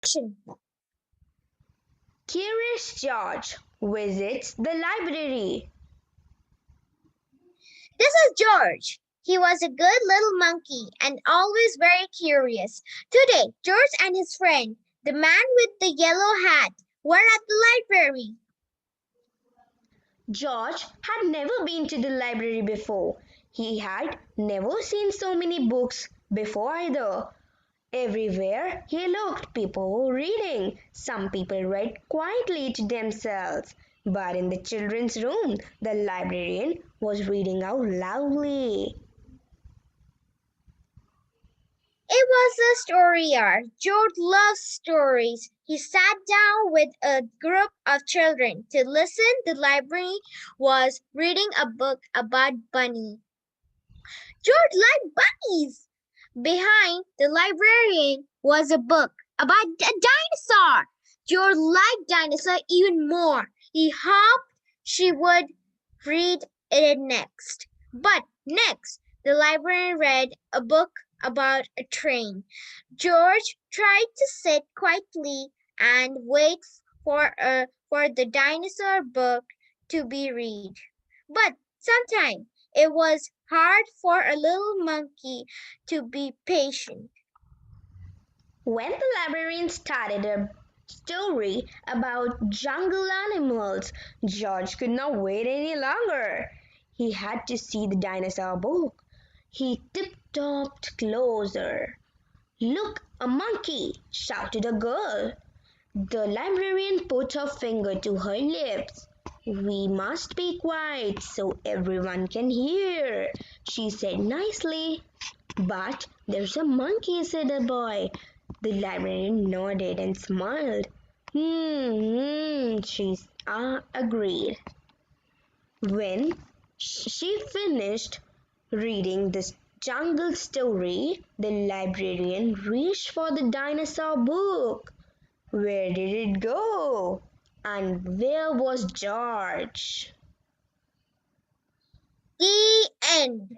Action. Curious George visits the library. This is George. He was a good little monkey and always very curious. Today, George and his friend, the man with the yellow hat, were at the library. George had never been to the library before. He had never seen so many books before either. Everywhere he looked, people were reading. Some people read quietly to themselves. But in the children's room, the librarian was reading out loudly. It was a story hour. George loves stories. He sat down with a group of children to listen. The library was reading a book about bunny. George liked bunnies. Behind the librarian was a book about a dinosaur. George liked dinosaur even more. He hoped she would read it next. But next, the librarian read a book about a train. George tried to sit quietly and wait for the dinosaur book to be read. But sometimes it was hard for a little monkey to be patient. When the librarian started a story about jungle animals, George could not wait any longer. He had to see the dinosaur book. He tiptoed closer. Look, a monkey! Shouted a girl. The librarian put her finger to her lips. We must be quiet so everyone can hear, she said nicely. But there's a monkey, said the boy. The librarian nodded and smiled. She agreed. When she finished reading this jungle story, the librarian reached for the dinosaur book. Where did it go? And where was George? The end.